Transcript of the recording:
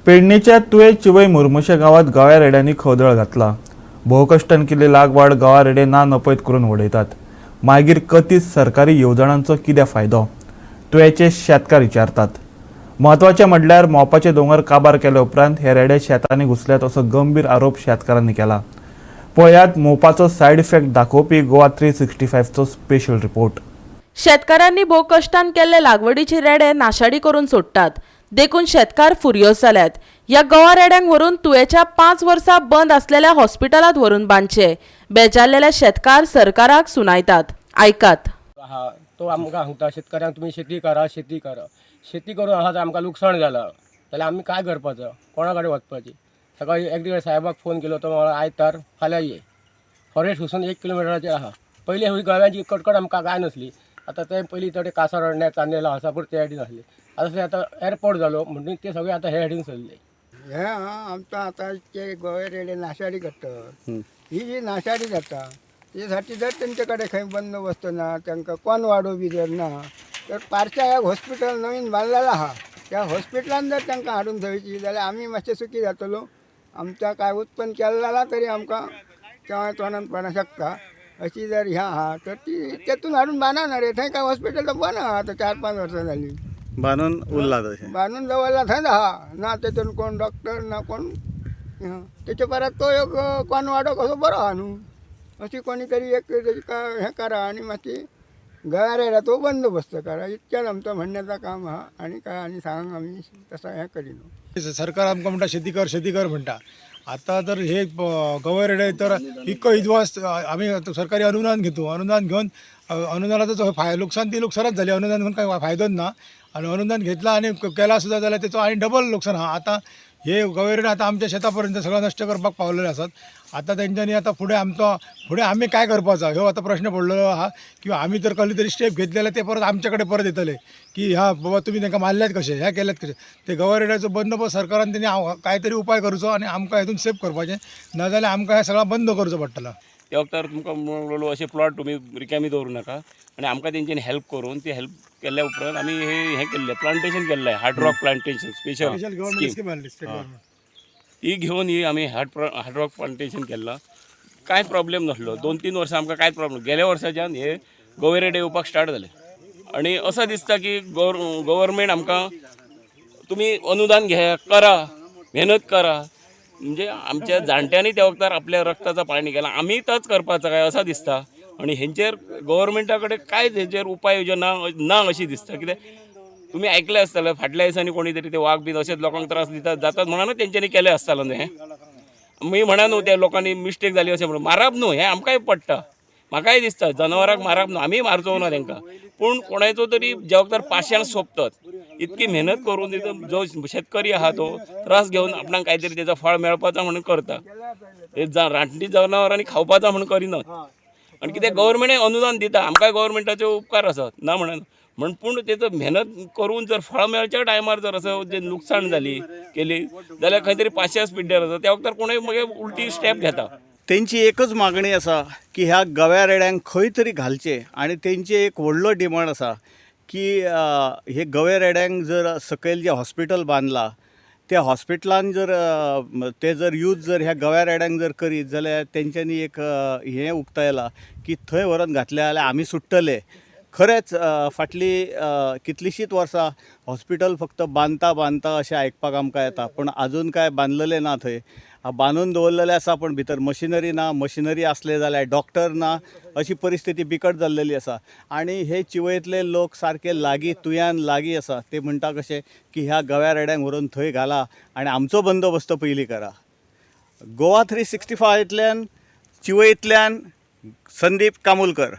पेडणेच्या तुळे चिवय मुरमुशे गावात गव्या रेड्यांनी खवदळ घातला। बहुकष्टान केले लागवाड गव्या रेडे ना नपैत करून उडयतात। मागीर कथीत सरकारी येवजणांचो कितें फायदो, तुळेचे शेतकार विचारतात। महत्वाचे म्हटल्यार मोपाचे दोंगर काबार केले उपरांत हे रेडे शेतांनी घुसल्यात असो गंभीर आरोप शेतकारांनी केला। पळयात मोपाचो सायड इफेक्ट दाखोवपी गोवा 365 चो स्पेशल रिपोर्ट। शेतकारांनी भोव कष्टान केल्ले लागवडीचे रेडे नाशाडी करून सोडतात। देखून शेतकार फुरियोस जाल्यात। या गवा रेड्यांक व्हरून तुळेच्या 5 वर्सां बंद असलेल्या हॉस्पिटलात व्हरून बांदचे। बेजारलेले शेतकार सरकाराक सुनायतात। ऐकात। तो आमकां सांगता शेतकऱ्यांक तुम्ही शेती करा, शेती करा। शेती करून आहा आमकां लुकसाण जालां जाल्यार आमी काय करपाचो, कोणा कडेन वचपाची। सकाळी एक दिवस साहेबाक फोन केलो तो म्हणलो आयतार फाल्यां ये। फॉरेस्ट वचून 1 किलोमिटराचेर आहा। पयलीं ही गव्याची कटकट आमकां काय नसली। आता ते पयलीं थोडे कासार अडण्या चांदेला आसा पूण ते सायडीन आसले। आता ते आता एअरपोर्ट जालो म्हणून ते सगळे आता हे सायडीन चल्ले। हे आमचं आता ते गोवे रेडे नाशाडी करतात। ही जी नाशाडी जाता त्यासाठी जर त्यांच्याकडे काही बंदोबस्त ना, त्यांना कोण वाडो बी जर ना, तर पारच्या एक हॉस्पिटल नवीन बांधलेलं आहा, त्या हॉस्पिटलान जर त्यांना हाडून थंयची जाल्यार आमी मातशे सुखी जातलो। आमच्या काय उत्पन्न केलेला तरी आमकां केव्हा तोंडान पडा शकता। अशी जर ह्या आहा तर ती तेतून हाडून बांदना रे। थंय काय हॉस्पिटल तर बंद आहा आता 4-5 वर्सां जाली। बांदून उरला तशें बांदून दवरला थंयच आहा ना, तेतून कोण डॉक्टर ना कोण। तेचे परत तो एक कोण वाडो कसो बरो आहा न्हू। अशी कोणी तरी एक हे करा आणि मातशी गव्या रेडा तो बंदोबस्त करा। इतक्याच आमचं म्हणण्याचं काम आहा आणि काय आणि सांग आम्ही तसं हे करिनो। सरकार आमकां म्हणटा शेती कर म्हणटा। आता तर हे गव्या रेडे तर इतको इद्वास आम्ही सरकारी अनुदान घेतो। अनुदान घेऊन अनुदानाचं जो नुकसान ती नुकसानच झाली। अनुदान घेऊन काही फायदोच ना आणि अनुदान घेतला आणि केला सुद्धा जाल्यार त्याचं आणि डबल नुकसान हा। आता हे गव्या रेडे आता आमच्या शेतापर्यंत सगळं नष्ट करपाक पावलेले असतात। आता तेंच्यांनी आता फुडें आमी काय करपाचो ह्यो आता प्रश्न पडलेलो आहा। किंवा आम्ही तर कसले तरी स्टेप घेतलेले ते परत आमच्याकडे परत येतले की ह्या बाबा तुम्ही तांकां मारल्यात कशे, ह्या केल्यात कशे। ते गव्या रेड्याचो बंदोबस्त सरकारान तेणी कांयतरी उपाय करचो आणि आमकां हेतून सेफ करपाचें, नाजाल्यार आमकां हे सगळं बंद करचो पडटलो। त्या वक्तार तुमकां म्हणलो अशे प्लॉट तुम्ही रिकामी दवरूं नाका आणि आमकां तेंच्यांनी हेल्प करून ती हेल्प केल्या उपरांत आमी हे केल्लें प्लांटेशन केल्लें, hard rock plantation special scheme ही घेवन ही आमी हार्ड रॉक प्लांटेशन केल्लां। कांय प्रॉब्लेम नासलो। 2-3 वर्सां आमकां कांय प्रॉब्लेम। गेल्या वर्साच्यान हे गवे रेडे येवपाक स्टार्ट जाले आणि असं दिसता की गव्हर्मेंट आमकां तुम्ही अनुदान घ्या, करा, मेहनत करा। म्हणजे आमच्या जाणट्यांनी त्या वक्तार आपल्या रक्ताचा पाणी केला, आम्ही तच करपाचं काय असं दिसता। आणि हेंचेर गव्हर्मेंटा कडेन कांयच हेंचेर उपाय योजना ना अशी दिसता। कित्याक तुम्ही ऐकले आसतलें फाटल्या दिसांनी कोणी तरी ते वाघ बी अशेच लोकांक त्रास दितात जातात म्हणूनच तेंच्यांनी केलें आसतलें न्हू। हें मी म्हणा न्हू त्या लोकांनी मिस्टेक जाली अशें म्हणून मारप न्हू, हें आमकांय पडटा। म्हाकाय दिसता जनावरांक मारप न्हू, आमी मारचो ना तेंकां, पूण कोणाचो तरी ज्या वक्तार पाशयां सोंपतात इतकी मेहनत करून जो शेतकरी आहा तो त्रास घेवन आपणाक कांयतरी तेजो फळ मेळपाचा म्हणून करता। हे रानटी जनावरांनी खावपाचा म्हणून करिनात। आणि कित्याक गव्हर्मेंटय अनुदान दिता, आमकांय गव्हर्मेंटाचे उपकार आसात ना म्हण पूण तेजो मेहनत करून जर फळ मेळच्या टायमार जर असं जे नुकसाण केली जाल्यार खंय तरी पाशयास पिड्ड्यार जाता। त्या वक्तार कोणूय मागीर उलटी स्टेप घेता। तेंची एकच मागणी आसा की ह्या गव्या रेड्यांक खंय तरी घालचे आणि तेंचे एक व्हडलो डिमांड आसा की हे गव्या रेड्यांक जर सकयल जे हॉस्पिटल बांदला त्या हॉस्पिटलान जर ते जर यूज जर ह्या गव्या रेड्यांक जर करीत जाल्यार तेंच्यांनी एक हें उक्तायलां की थंय व्हरून घातले जाल्यार आमी सुट्टले। खरेंच फाटली कितलींशींच वर्सां हॉस्पिटल फक्त बांदता अशें आयकपाक आमकां येता, पूण आजून काय बांदलेलें ना। थंय बांदून दवरलेलें आसा पूण भितर मशिनरी ना, मशिनरी आसले जाल्यार डॉक्टर ना, अशी परिस्थिती बिकट जाल्लेली आसा। आणि हे चिवयतले लोक सारके लागीं तुयान लागीं आसा, ते म्हणटा कशें की ह्या गव्या रेड्यांक व्हरून थंय घाला आणि आमचो बंदोबस्त पयलीं करा। गोवा 365तल्यान चिवयतल्यान संदीप कामुलकर।